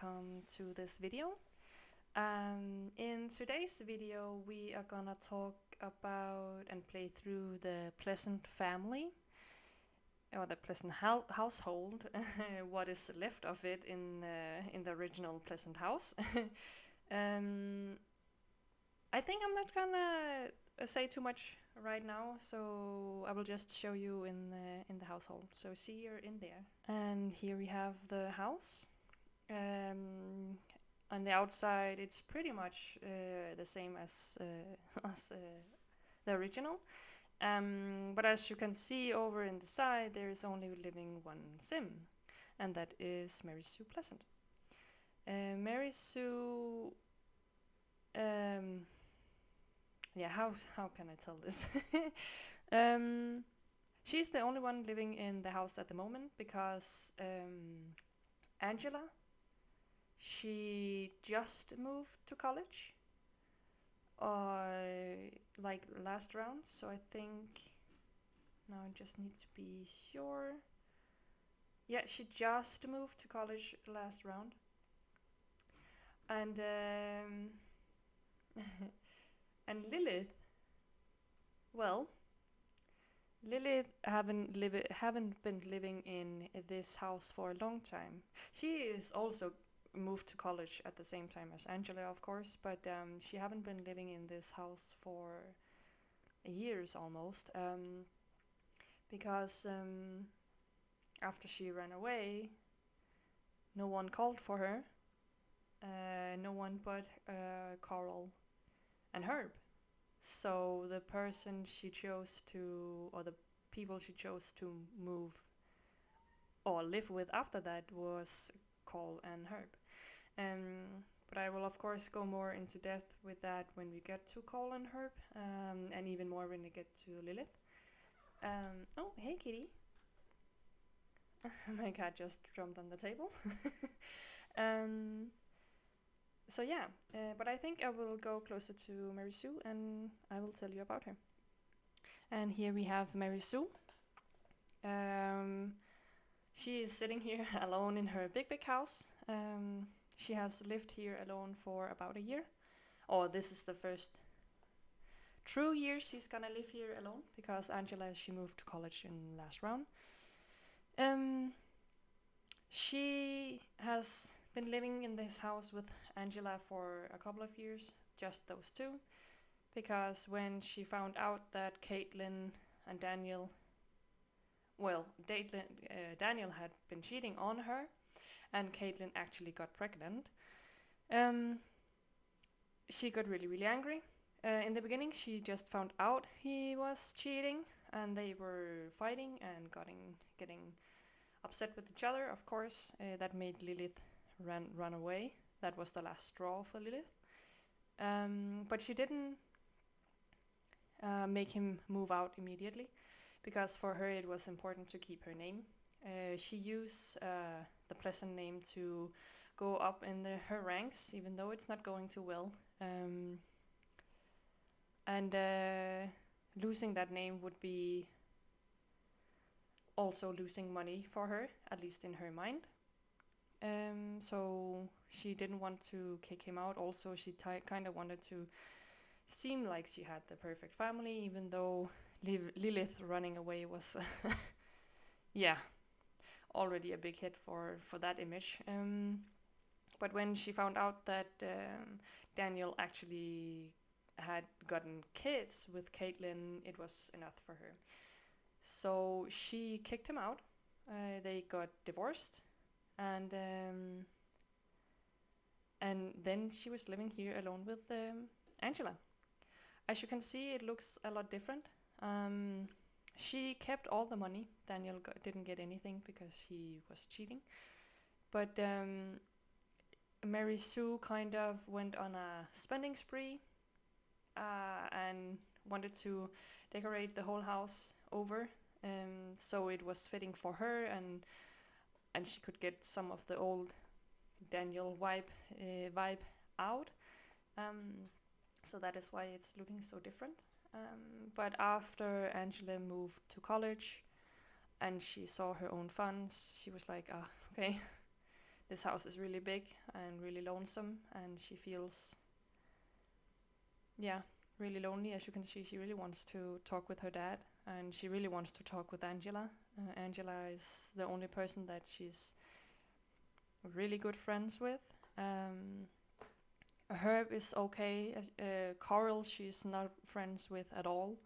welcome to this video. In today's video we are gonna talk about and play through the Pleasant family, or the Pleasant household, what is left of it in the original Pleasant house. I think I'm not gonna say too much right now, so I will just show you in the household. So see, you're in there, and here we have the house. On the outside, it's pretty much the same as the original. But as you can see over in the side, there is only living one sim, and that is Mary Sue Pleasant. Mary Sue. Yeah, how can I tell this? She's the only one living in the house at the moment because Angela, she just moved to college, like last round. So I think now I just need to be sure. Yeah, she just moved to college last round, and and Lilith. Well, Lilith haven't been living in this house for a long time. She is also moved to college at the same time as Angela, of course, but she haven't been living in this house for years almost, because after she ran away, no one called for her. No one but Coral and Herb. So the person she chose to, or the people she chose to move or live with after that was Coral and Herb. But I will of course go more into depth with that when we get to Coral and Herb, and even more when we get to Lilith. Oh, hey kitty. My cat just jumped on the table. So yeah, but I think I will go closer to Mary Sue and I will tell you about her. And here we have Mary Sue. She is sitting here alone in her big house. She has lived here alone for about a year. Or this is the first true year she's gonna live here alone, because Angela, she moved to college in last round. She has been living in this house with Angela for a couple of years, just those two, because when she found out that Caitlin and Daniel, Daniel had been cheating on her, and Caitlin actually got pregnant, she got really angry. In the beginning, she just found out he was cheating, and they were fighting and getting upset with each other. Of course, that made Lilith run away. That was the last straw for Lilith. But she didn't make him move out immediately, because for her it was important to keep her name. She used the Pleasant name to go up in her ranks, even though it's not going too well. And losing that name would be also losing money for her, at least in her mind. So she didn't want to kick him out. Also, she kind of wanted to seem like she had the perfect family, even though Lilith running away was, yeah, already a big hit for that image. But when she found out that Daniel actually had gotten kids with Caitlin, it was enough for her. So she kicked him out. They got divorced, and then she was living here alone with Angela. As you can see, it looks a lot different. She kept all the money. Daniel didn't get anything because he was cheating. But Mary Sue kind of went on a spending spree and wanted to decorate the whole house over, so it was fitting for her, and she could get some of the old Daniel vibe out. So that is why it's looking so different. But after Angela moved to college and she saw her own funds, she was like, okay, his house is really big and really lonesome, and she feels, yeah, really lonely. As you can see, she really wants to talk with her dad, and she really wants to talk with Angela. Angela is the only person that she's really good friends with. Herb is okay. Coral, she's not friends with at all.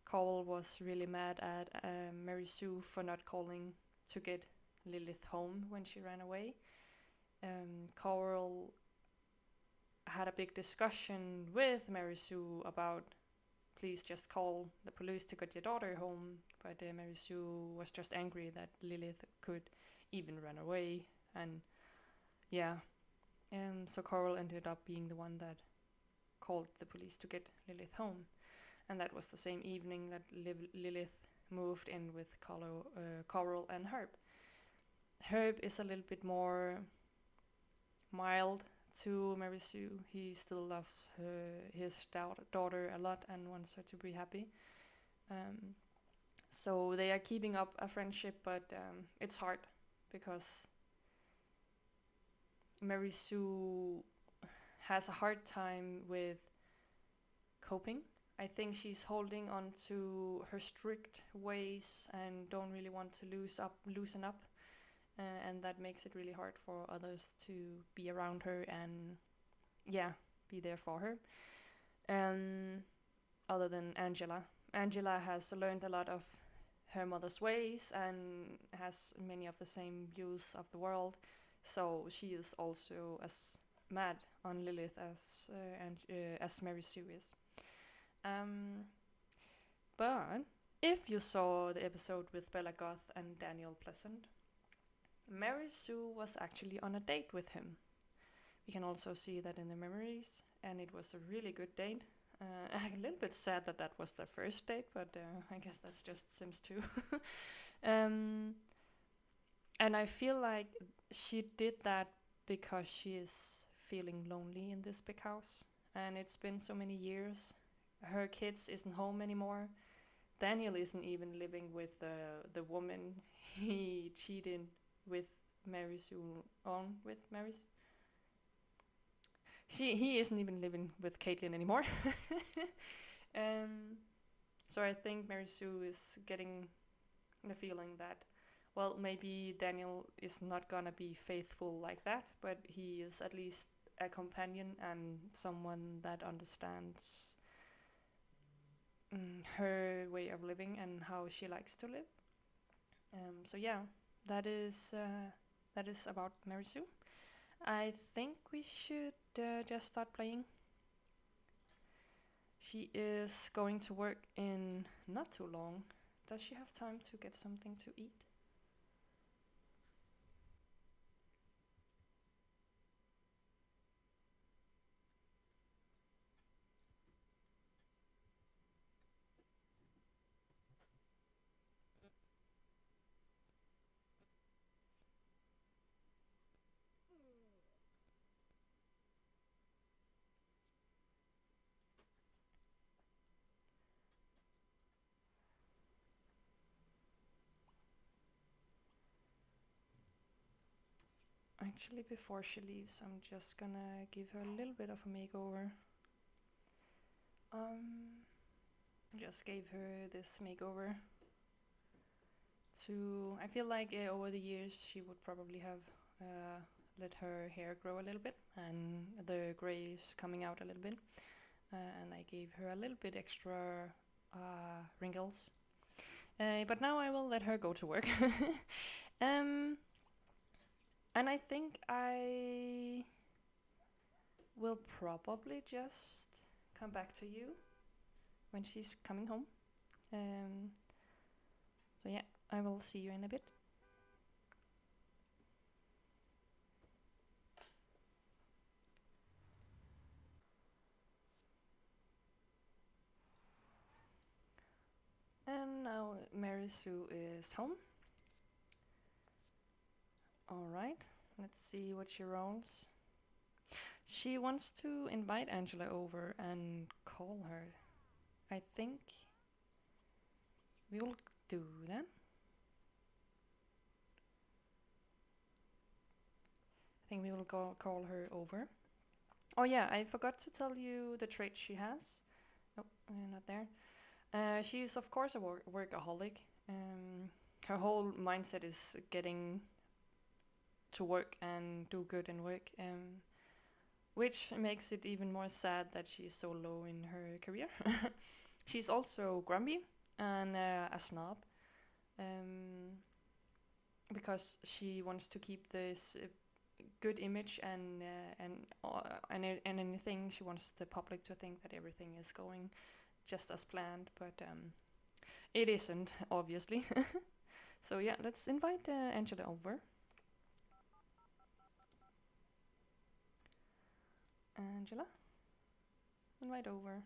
Coral was really mad at Mary Sue for not calling to get Lilith home when she ran away. Coral had a big discussion with Mary Sue about please just call the police to get your daughter home, but Mary Sue was just angry that Lilith could even run away, and yeah, so Coral ended up being the one that called the police to get Lilith home, and that was the same evening that Lilith moved in with Coral and Herb. Herb is a little bit more mild to Mary Sue. He still loves his daughter a lot and wants her to be happy. So they are keeping up a friendship, but it's hard because Mary Sue has a hard time with coping. I think she's holding on to her strict ways and don't really want to loosen up, and that makes it really hard for others to be around her and be there for her. Other than Angela. Angela has learned a lot of her mother's ways and has many of the same views of the world, so she is also as mad on Lilith as Mary Sue is. But if you saw the episode with Bella Goth and Daniel Pleasant, Mary Sue was actually on a date with him. We can also see that in the memories, and it was a really good date. A little bit sad that that was their first date, but I guess that's just Sims 2. And I feel like she did that because she is feeling lonely in this big house, and it's been so many years. Her kids isn't home anymore. Daniel isn't even living with the woman he cheated with Mary Sue on with Mary. He isn't even living with Caitlin anymore. So I think Mary Sue is getting the feeling that, well, maybe Daniel is not gonna be faithful like that, but he is at least a companion and someone that understands her way of living and how she likes to live. So yeah, that is about Mary Sue. I think we should just start playing. She is going to work in not too long. Does she have time to get something to eat? Actually, before she leaves, I'm just gonna give her a little bit of a makeover. Just gave her this makeover I feel like over the years she would probably have let her hair grow a little bit, and the gray is coming out a little bit. And I gave her a little bit extra wrinkles. But now I will let her go to work. And I think I will probably just come back to you when she's coming home. So yeah, I will see you in a bit. And now Mary Sue is home. Alright, let's see what she rolls. She wants to invite Angela over and call her. I think we will do that. think we will call her over. Oh yeah, I forgot to tell you the trait she has. Oh, not there. She's of course a workaholic. Her whole mindset is getting to work and do good in work, which makes it even more sad that she's so low in her career. She's also grumpy and a snob, because she wants to keep this good image, and anything she wants the public to think that everything is going just as planned, but it isn't, obviously. So yeah, let's invite Angela over. Angela, invite over.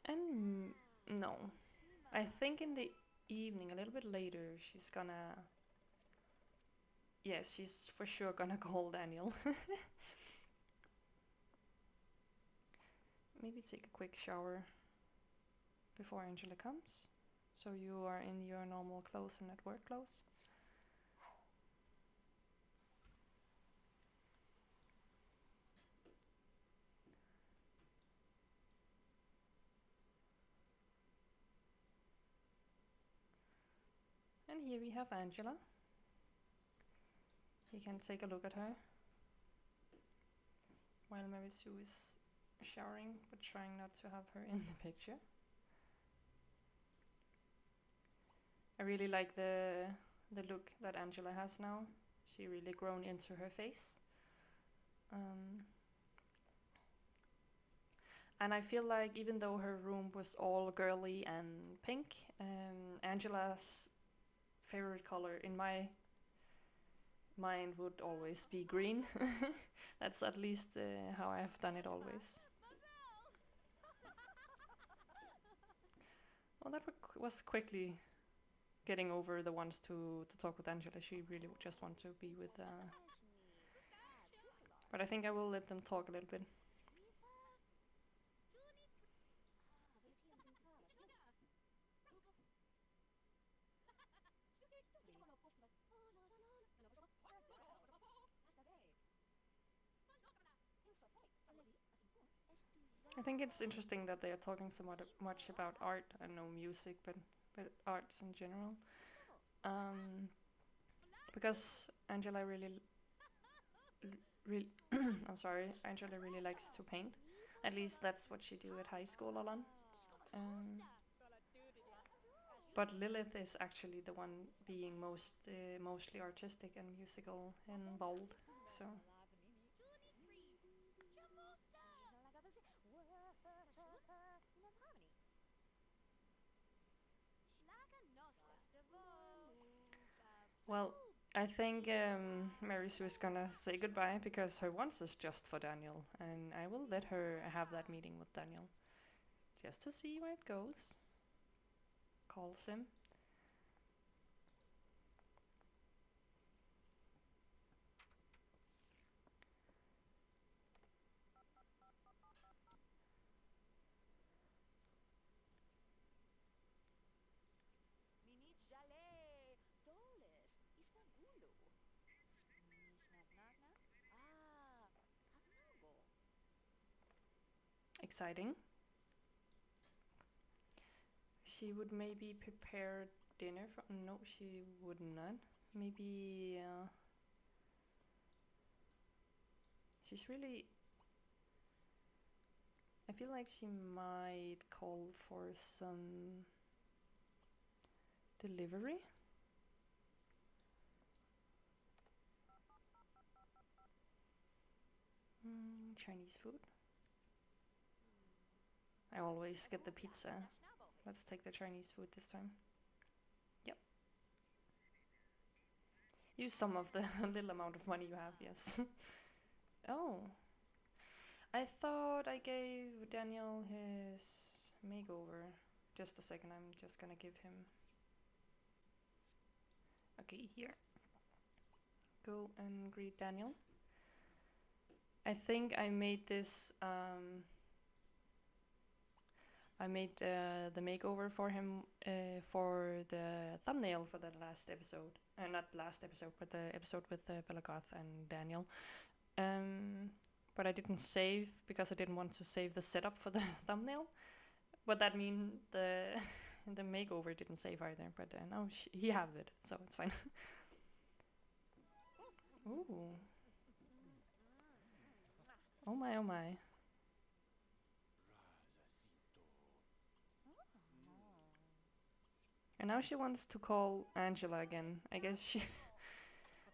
And no, I think in the evening, a little bit later, she's gonna. Yes, she's for sure gonna call Daniel. Maybe take a quick shower before Angela comes, so you are in your normal clothes and at work clothes. And here we have Angela. You can take a look at her while Mary Sue is showering, but trying not to have her in the picture. I really like the look that Angela has now. She really grown into her face. And I feel like even though her room was all girly and pink, Angela's favorite color in my mind would always be green. That's at least how I have done it always. Well, that was quickly getting over the ones to talk with Angela. She really would just want to be with... But I think I will let them talk a little bit. I think it's interesting that they are talking so much about art. I know music, but arts in general. Because Angela I'm sorry, Angela really likes to paint. At least that's what she do at high school a lot. But Lilith is actually the one being mostly artistic and musical involved. So. Well, I think Mary Sue is gonna say goodbye because her wants is just for Daniel, and I will let her have that meeting with Daniel, just to see where it goes. Calls him. Exciting. She would maybe prepare dinner for... No, she would not. Maybe... she's really... I feel like she might call for some delivery. Chinese food. I always get the pizza. Let's take the Chinese food this time. Yep. Use some of the little amount of money you have, yes. Oh. I thought I gave Daniel his makeover. Just a second, I'm just gonna give him... Okay, here. Go and greet Daniel. I think I made this... I made the makeover for him for the thumbnail for the last episode. Not last episode, but the episode with Belagoth and Daniel. But I didn't save because I didn't want to save the setup for the thumbnail. But that means the makeover didn't save either. But now he have it, so it's fine. Ooh. Oh my, oh my. And now she wants to call Angela again. I guess she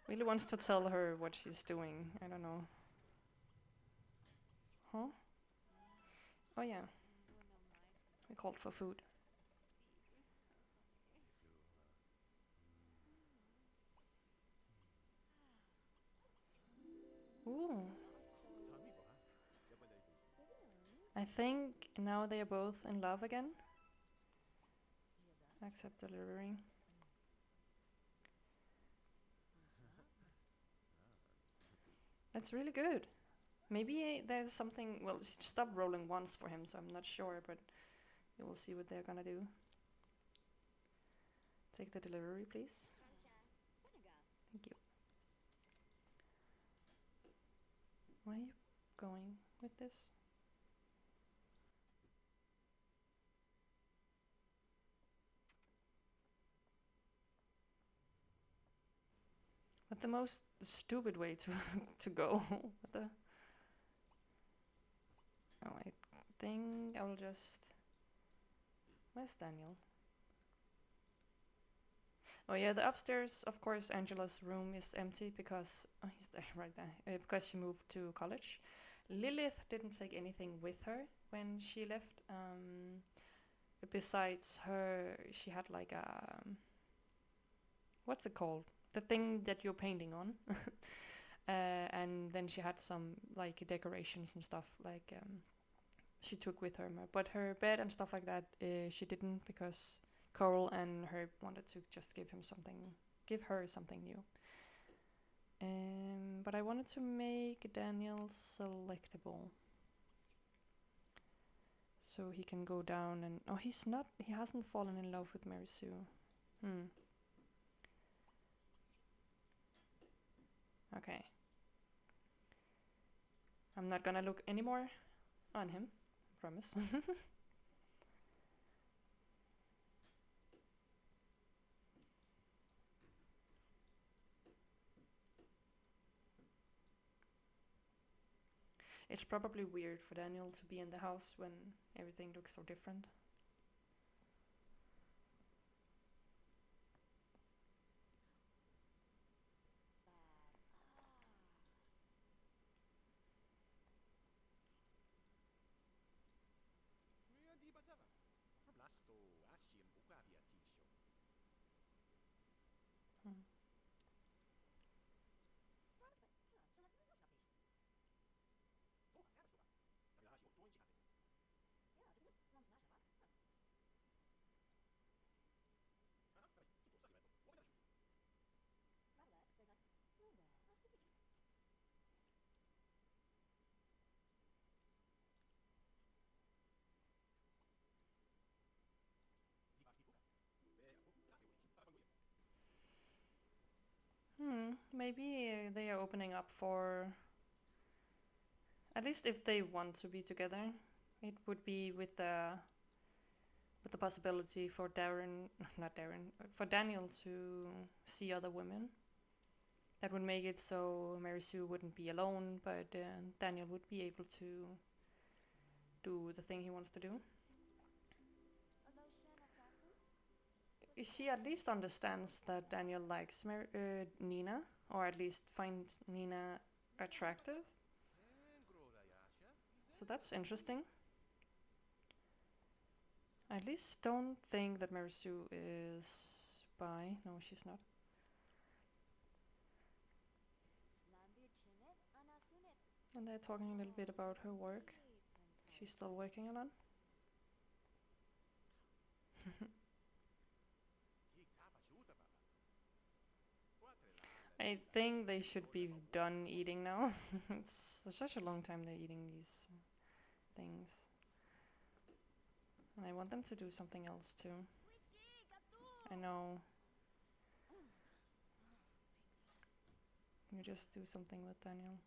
really wants to tell her what she's doing. I don't know. Huh? Oh yeah. We called for food. Ooh. I think now they are both in love again. Accept delivery. That's really good. Maybe there's something. Well, she stopped rolling once for him, so I'm not sure, but you will see what they're gonna do. Take the delivery, please. Thank you. Where are you going with this? But the most stupid way to to go. What the? Oh, I think I will just. Where's Daniel? Oh yeah, the upstairs. Of course, Angela's room is empty because he's there right there. Because she moved to college. Lilith didn't take anything with her when she left. Besides her, she had like a what's it called? The thing that you're painting on. And then she had some like decorations and stuff like she took with her, but her bed and stuff like that she didn't because Coral and her wanted to just give her something new. But I wanted to make Daniel selectable. So he can go down and... Oh, he hasn't fallen in love with Mary Sue. Okay. I'm not gonna look anymore on him. I promise. It's probably weird for Daniel to be in the house when everything looks so different. Hmm. Maybe they are opening up for... At least if they want to be together, it would be with the possibility for Darren, not Darren, for Daniel to see other women. That would make it so Mary Sue wouldn't be alone, but Daniel would be able to do the thing he wants to do. She at least understands that Daniel likes Nina, or at least finds Nina attractive. So that's interesting. I at least don't think that Mary Sue is bi. No, she's not. And they're talking a little bit about her work. She's still working a lot. I think they should be done eating now. It's such a long time they're eating these things. And I want them to do something else too. I know. You just do something with Daniel.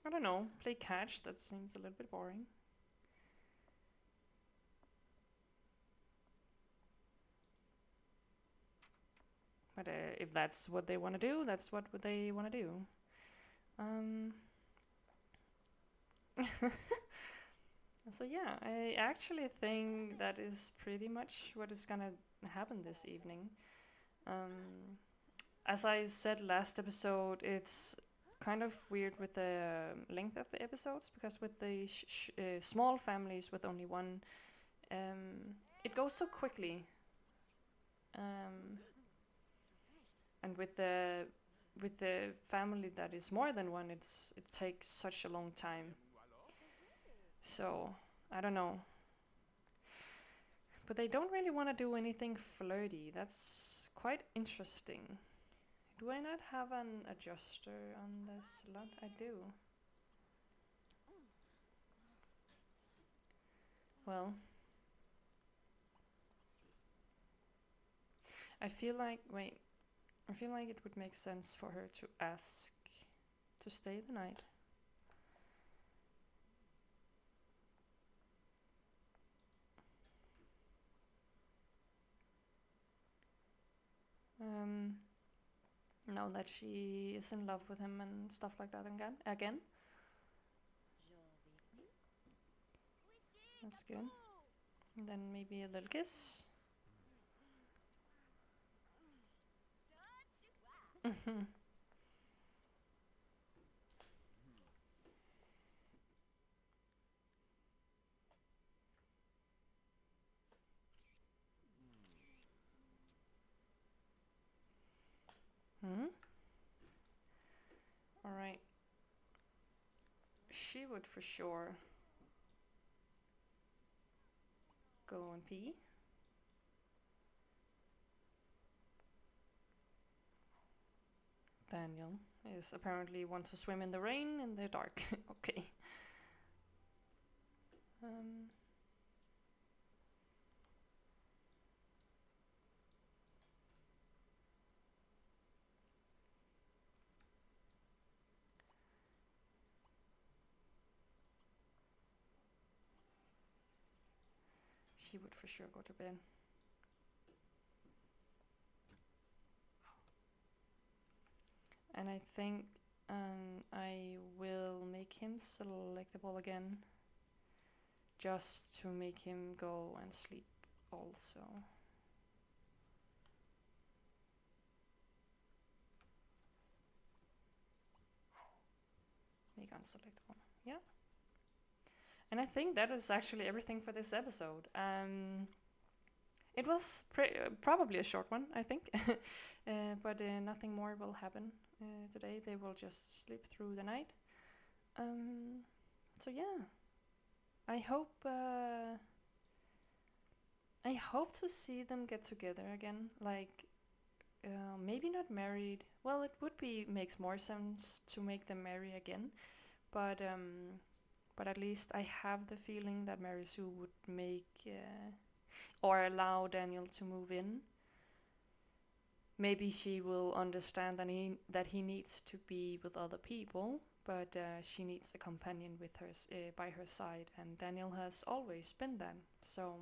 I don't know. Play catch. That seems a little bit boring. But if that's what they want to do, that's what they want to do. So yeah, I actually think that is pretty much what is gonna happen this evening. As I said last episode, it's kind of weird with the length of the episodes because with the small families with only one, it goes so quickly. And with the family that is more than one, it takes such a long time. So I don't know. But they don't really want to do anything flirty. That's quite interesting. Do I not have an adjuster on this slot? I do. Well, I feel like it would make sense for her to ask to stay the night. Now that she is in love with him and stuff like that again. That's good. And then maybe a little kiss. Alright. She would for sure go and pee. Daniel is apparently want to swim in the rain in the dark. Okay. She would for sure go to bed. And I think I will make him selectable again, just to make him go and sleep also. Make unselectable, yeah. And I think that is actually everything for this episode. It was probably a short one, I think, but nothing more will happen today. They will just sleep through the night. So yeah, I hope to see them get together again. Like, maybe not married. Well, it would makes more sense to make them marry again, but at least I have the feeling that Mary Sue would make or allow Daniel to move in. Maybe she will understand that he needs to be with other people, but she needs a companion with her by her side, and Daniel has always been that. So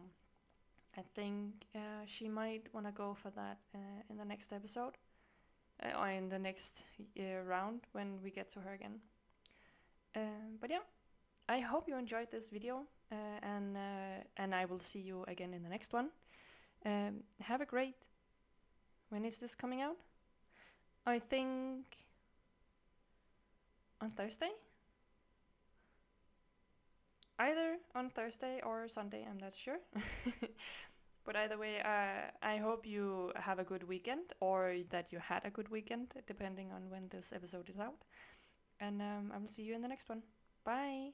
I think she might want to go for that in the next episode, or in the next round when we get to her again. But yeah, I hope you enjoyed this video, and I will see you again in the next one. Have a great... When is this coming out? I think on Thursday? Either on Thursday or Sunday, I'm not sure. But either way, I hope you have a good weekend, or that you had a good weekend, depending on when this episode is out. And I will see you in the next one. Bye!